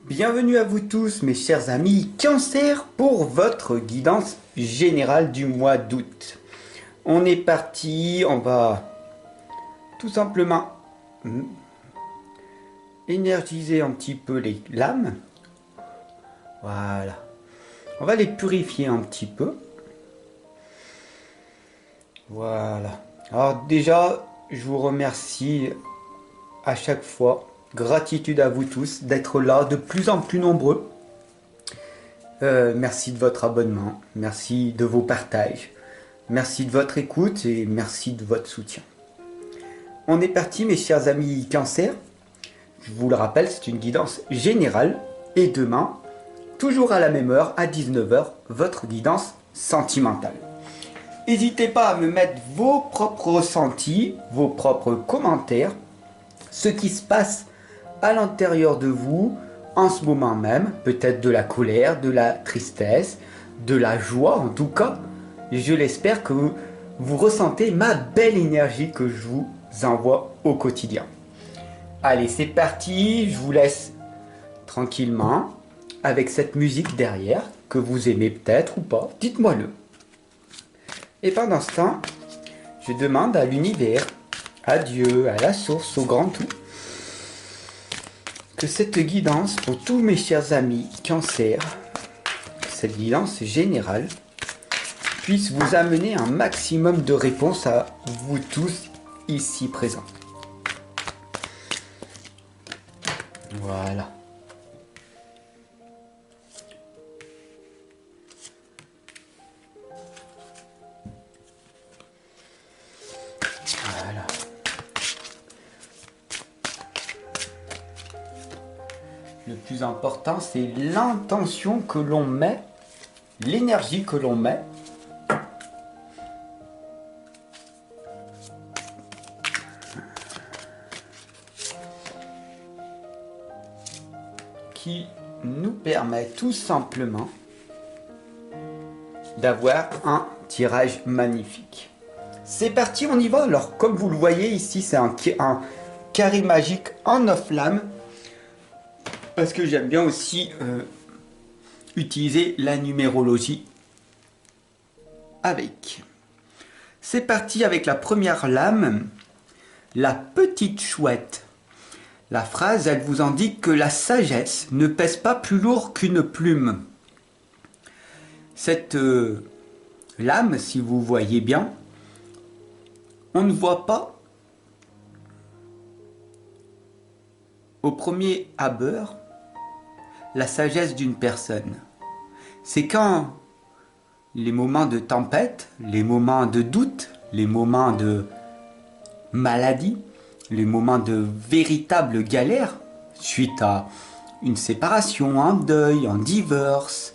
Bienvenue à vous tous mes chers amis Cancer pour votre guidance générale du mois d'août. On est parti, on va tout simplement énergiser un petit peu les lames. Voilà. On va les purifier un petit peu. Voilà. Alors déjà, je vous remercie à chaque fois. Gratitude à vous tous d'être là, de plus en plus nombreux. Merci de votre abonnement, merci de vos partages, merci de votre écoute et merci de votre soutien. On est parti mes chers amis Cancer. Je vous le rappelle, c'est une guidance générale. Et demain, toujours à la même heure, à 19 h, votre guidance sentimentale. N'hésitez pas à me mettre vos propres ressentis, vos propres commentaires, ce qui se passe à l'intérieur de vous en ce moment même, peut-être de la colère, de la tristesse, de la joie en tout cas. Je l'espère que vous ressentez ma belle énergie que je vous envoie au quotidien. Allez, c'est parti, je vous laisse tranquillement avec cette musique derrière que vous aimez peut-être ou pas, dites-moi-le. Et pendant ce temps, je demande à l'univers, à Dieu, à la source, au grand tout, que cette guidance pour tous mes chers amis Cancer, cette guidance générale, puisse vous amener un maximum de réponses à vous tous ici présents. Voilà. Voilà. Le plus important, c'est l'intention que l'on met, l'énergie que l'on met. Qui nous permet tout simplement d'avoir un tirage magnifique. C'est parti, on y va. Alors, comme vous le voyez ici, c'est un carré magique en 9 lames. Parce que j'aime bien aussi utiliser la numérologie avec. C'est parti avec la première lame, la petite chouette. La phrase, elle vous indique que la sagesse ne pèse pas plus lourd qu'une plume. Cette lame, si vous voyez bien, on ne voit pas au premier abord la sagesse d'une personne. C'est quand les moments de tempête, les moments de doute, les moments de maladie, les moments de véritable galère, suite à une séparation, un deuil, un divorce,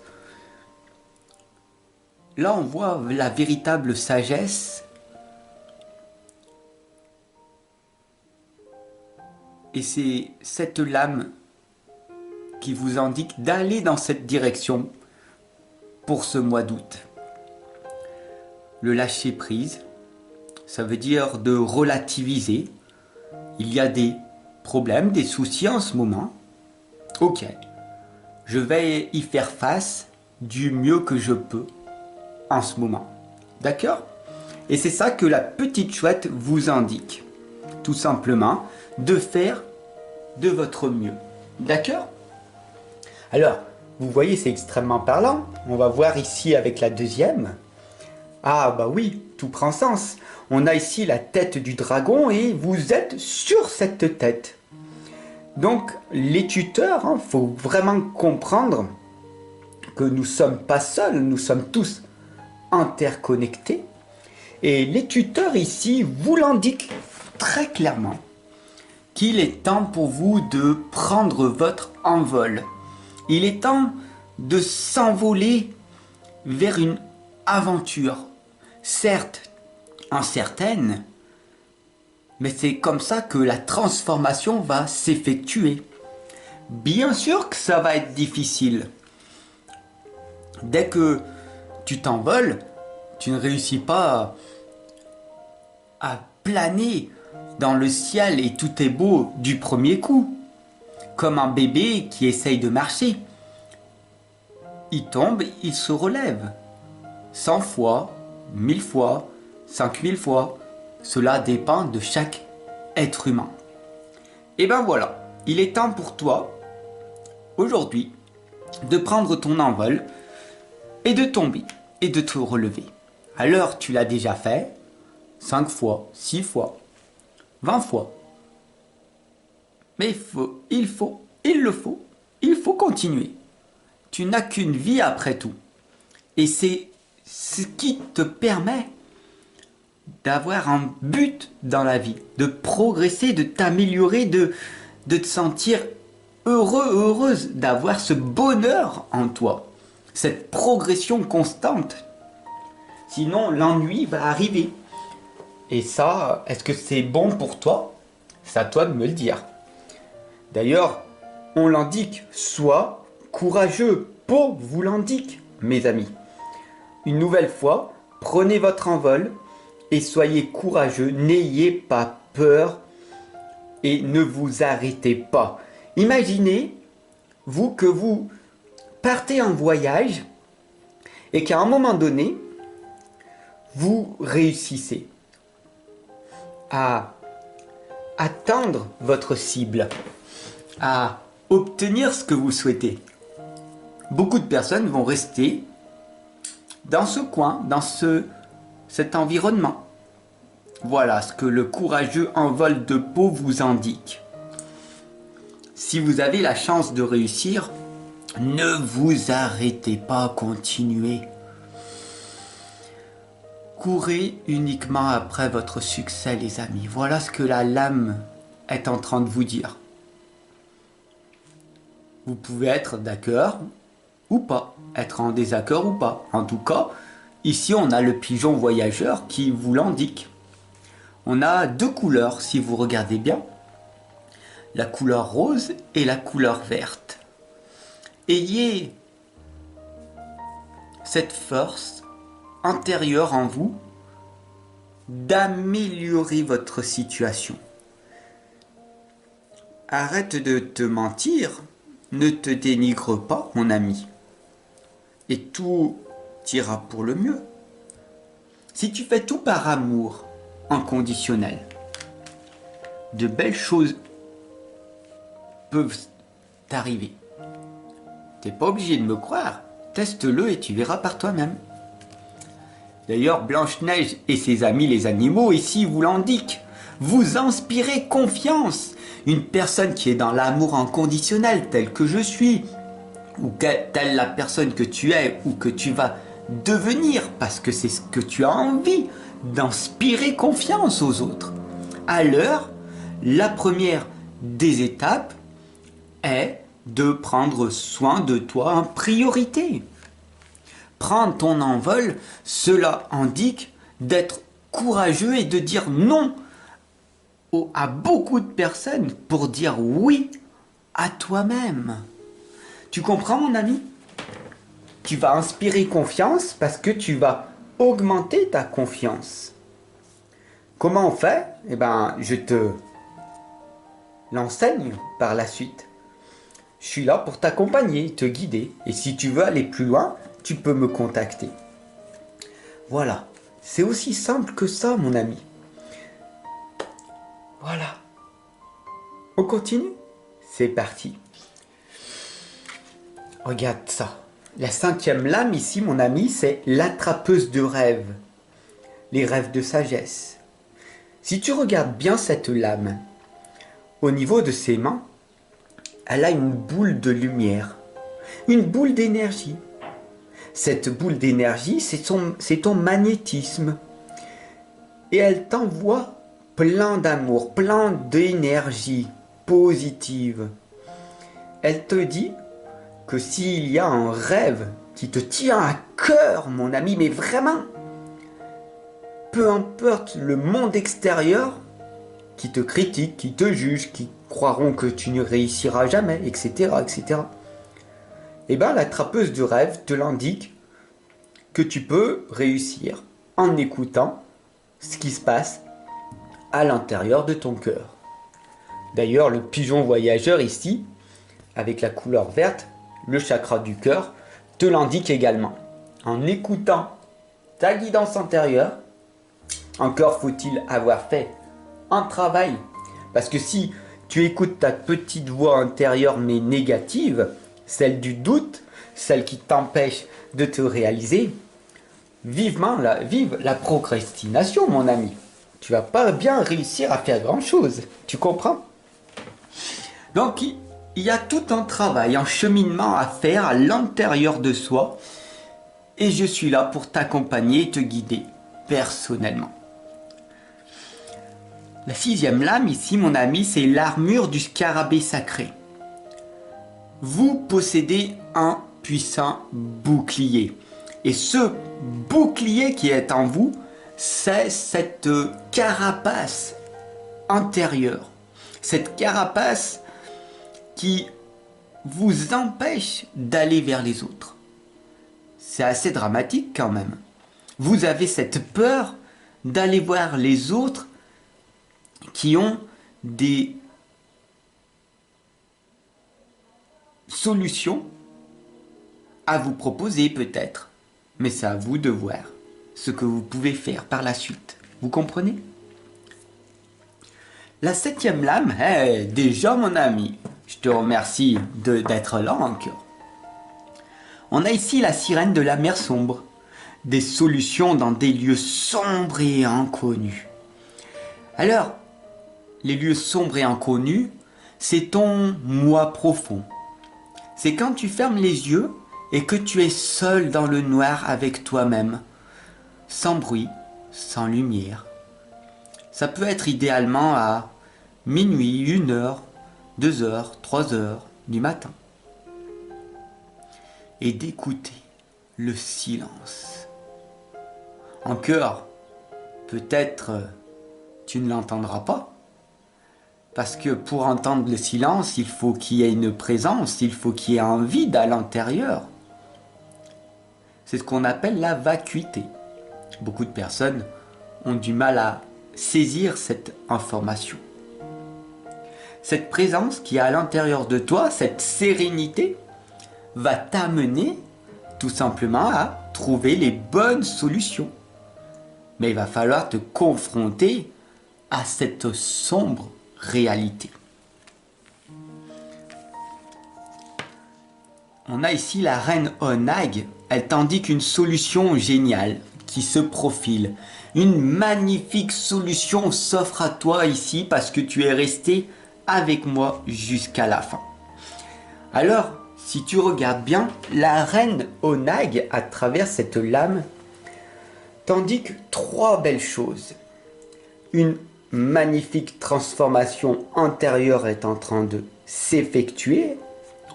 là on voit la véritable sagesse. Et c'est cette lame qui vous indique d'aller dans cette direction pour ce mois d'août. Le lâcher prise, ça veut dire de relativiser. Il y a des problèmes, des soucis en ce moment. Ok, je vais y faire face du mieux que je peux en ce moment. D'accord? Et c'est ça que la petite chouette vous indique. Tout simplement, de faire de votre mieux. D'accord? Alors, vous voyez, c'est extrêmement parlant. On va voir ici avec la deuxième. Ah bah oui, tout prend sens. On a ici la tête du dragon et vous êtes sur cette tête. Donc, les tuteurs, faut vraiment comprendre que nous ne sommes pas seuls, nous sommes tous interconnectés. Et les tuteurs ici vous l'indiquent très clairement qu'il est temps pour vous de prendre votre envol. Il est temps de s'envoler vers une aventure, certes incertaine, mais c'est comme ça que la transformation va s'effectuer. Bien sûr que ça va être difficile. Dès que tu t'envoles, tu ne réussis pas à planer dans le ciel et tout est beau du premier coup. comme un bébé qui essaye de marcher. Il tombe, il se relève. 100 fois, 1000 fois, 5000 fois. Cela dépend de chaque être humain. Et ben voilà, il est temps pour toi, aujourd'hui, de prendre ton envol et de tomber et de te relever. Alors tu l'as déjà fait 5 fois, 6 fois, 20 fois. Mais il faut continuer. Tu n'as qu'une vie après tout. Et c'est ce qui te permet d'avoir un but dans la vie, de progresser, de t'améliorer, de te sentir heureux, heureuse, d'avoir ce bonheur en toi, cette progression constante. Sinon, l'ennui va arriver. Et ça, est-ce que c'est bon pour toi? C'est à toi de me le dire. D'ailleurs, on l'indique, sois courageux. Pau vous l'indique, mes amis. Une nouvelle fois, prenez votre envol et soyez courageux. N'ayez pas peur et ne vous arrêtez pas. Imaginez, vous, que vous partez en voyage et qu'à un moment donné, vous réussissez à atteindre votre cible, à obtenir ce que vous souhaitez. Beaucoup de personnes vont rester dans ce coin, dans cet environnement. Voilà ce que le courageux envol de Pau vous indique. Si vous avez la chance de réussir, ne vous arrêtez pas, continuez. Courez uniquement après votre succès, les amis. Voilà ce que la lame est en train de vous dire. Vous pouvez être d'accord ou pas, être en désaccord ou pas. En tout cas, ici on a le pigeon voyageur qui vous l'indique. On a deux couleurs si vous regardez bien. La couleur rose et la couleur verte. Ayez cette force intérieure en vous d'améliorer votre situation. Arrête de te mentir, ne te dénigre pas, mon ami, et tout ira pour le mieux. Si tu fais tout par amour inconditionnel, de belles choses peuvent t'arriver. T'es pas obligé de me croire, teste-le et tu verras par toi-même. D'ailleurs, Blanche-Neige et ses amis les animaux ici vous l'indiquent. Vous inspirez confiance. Une personne qui est dans l'amour inconditionnel tel que je suis, ou telle la personne que tu es ou que tu vas devenir, parce que c'est ce que tu as envie, d'inspirer confiance aux autres. Alors, la première des étapes est de prendre soin de toi en priorité. Prendre ton envol, cela indique d'être courageux et de dire non à beaucoup de personnes pour dire oui à toi-même. Tu comprends, mon ami? Tu vas inspirer confiance parce que tu vas augmenter ta confiance. Comment on fait? Eh bien, je te l'enseigne par la suite. Je suis là pour t'accompagner, te guider. Et si tu veux aller plus loin, tu peux me contacter. Voilà, c'est aussi simple que ça, mon ami. Voilà. On continue? C'est parti. Regarde ça. La 5e lame ici, mon ami, c'est l'attrapeuse de rêves. Les rêves de sagesse. Si tu regardes bien cette lame, au niveau de ses mains, elle a une boule de lumière. Une boule d'énergie. Cette boule d'énergie, c'est ton magnétisme. Et elle t'envoie plein d'amour, plein d'énergie positive. Elle te dit que s'il y a un rêve qui te tient à cœur, mon ami, mais vraiment, peu importe le monde extérieur qui te critique, qui te juge, qui croiront que tu ne réussiras jamais, etc., etc., eh bien, l'attrapeuse de rêve te l'indique que tu peux réussir en écoutant ce qui se passe à l'intérieur de ton cœur. D'ailleurs, le pigeon voyageur ici avec la couleur verte, le chakra du cœur, te l'indique également. En écoutant ta guidance intérieure, encore faut-il avoir fait un travail. Parce que si tu écoutes ta petite voix intérieure mais négative, celle du doute, celle qui t'empêche de te réaliser, vive la procrastination, mon ami. Tu vas pas bien réussir à faire grand chose. Tu comprends? Donc, il y a tout un travail, un cheminement à faire à l'intérieur de soi. Et je suis là pour t'accompagner et te guider personnellement. La 6e lame ici, mon ami, c'est l'armure du scarabée sacré. Vous possédez un puissant bouclier. Et ce bouclier qui est en vous, c'est cette carapace intérieure. Cette carapace qui vous empêche d'aller vers les autres. C'est assez dramatique quand même. Vous avez cette peur d'aller voir les autres qui ont des solutions à vous proposer peut-être. Mais c'est à vous de voir ce que vous pouvez faire par la suite. Vous comprenez? La 7e lame, déjà mon ami, je te remercie d'être là encore. On a ici la sirène de la mer sombre, des solutions dans des lieux sombres et inconnus. Alors, les lieux sombres et inconnus, c'est ton moi profond. C'est quand tu fermes les yeux et que tu es seul dans le noir avec toi-même, sans bruit, sans lumière. Ça peut être idéalement à minuit, 1h, 2h, 3h du matin. Et d'écouter le silence. En cœur, peut-être tu ne l'entendras pas. Parce que pour entendre le silence, il faut qu'il y ait une présence, il faut qu'il y ait un vide à l'intérieur. C'est ce qu'on appelle la vacuité. Beaucoup de personnes ont du mal à saisir cette information. Cette présence qui est à l'intérieur de toi, cette sérénité, va t'amener tout simplement à trouver les bonnes solutions. Mais il va falloir te confronter à cette sombre réalité. On a ici la reine Onag. Elle t'indique une solution géniale qui se profile. Une magnifique solution s'offre à toi ici parce que tu es resté avec moi jusqu'à la fin. Alors, si tu regardes bien, la reine Onag, à travers cette lame, t'indique 3 belles choses. Une magnifique transformation intérieure est en train de s'effectuer.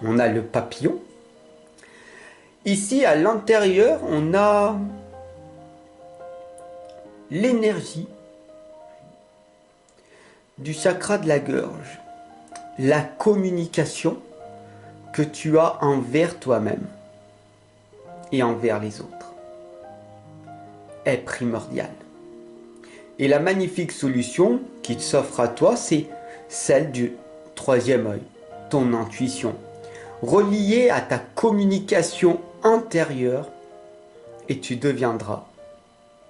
On a le papillon. Ici, à l'intérieur, on a l'énergie du chakra de la gorge. La communication que tu as envers toi-même et envers les autres est primordiale. Et la magnifique solution qui s'offre à toi, c'est celle du 3e œil, ton intuition, reliée à ta communication intérieure, et tu deviendras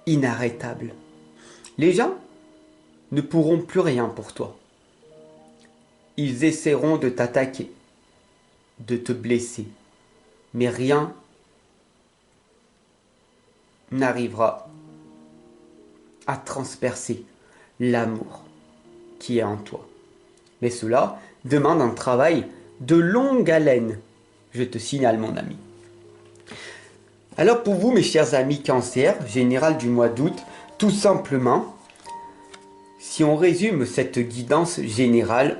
inarrêtable. Les gens ne pourront plus rien pour toi. Ils essaieront de t'attaquer, de te blesser, mais rien n'arrivera à transpercer l'amour qui est en toi. Mais cela demande un travail de longue haleine, je te signale mon ami. Alors pour vous mes chers amis Cancer, général du mois d'août, tout simplement, si on résume cette guidance générale,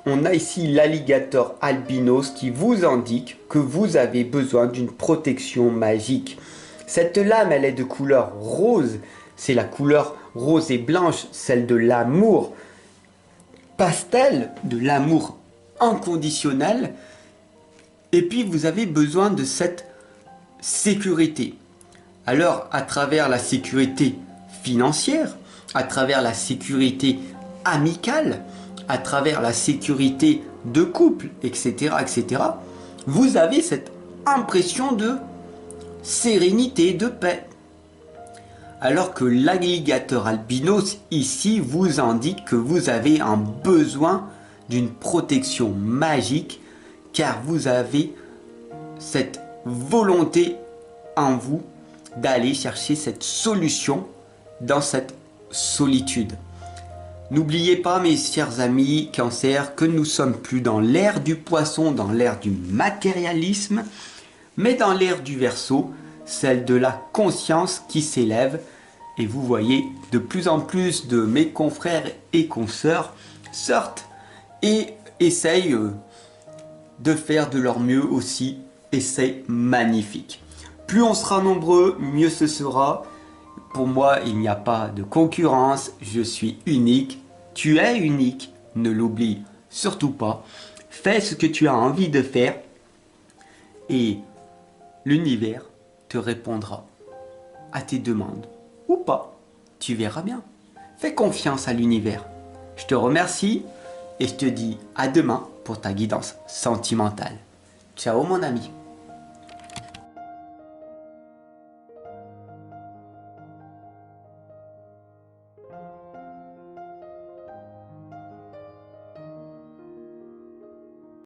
on a ici l'alligator albinos qui vous indique que vous avez besoin d'une protection magique. Cette lame, elle est de couleur rose. C'est la couleur rose et blanche, celle de l'amour pastel, de l'amour inconditionnel. Et puis, vous avez besoin de cette sécurité. Alors, à travers la sécurité financière, à travers la sécurité amicale, à travers la sécurité de couple, etc., etc., vous avez cette impression de sérénité, de paix. Alors que l'alligator albinos ici vous indique que vous avez un besoin d'une protection magique, car vous avez cette volonté en vous d'aller chercher cette solution dans cette solitude. N'oubliez pas, mes chers amis Cancer, que nous sommes plus dans l'ère du poisson, dans l'ère du matérialisme, mais dans l'ère du Verseau, celle de la conscience qui s'élève. Et vous voyez, de plus en plus de mes confrères et consoeurs sortent et essayent de faire de leur mieux aussi, et c'est magnifique. Plus on sera nombreux, mieux ce sera. Pour moi, il n'y a pas de concurrence, je suis unique, tu es unique, ne l'oublie surtout pas. Fais ce que tu as envie de faire et l'univers te répondra à tes demandes ou pas, tu verras bien. Fais confiance à l'univers. Je te remercie et je te dis à demain pour ta guidance sentimentale. Ciao mon ami.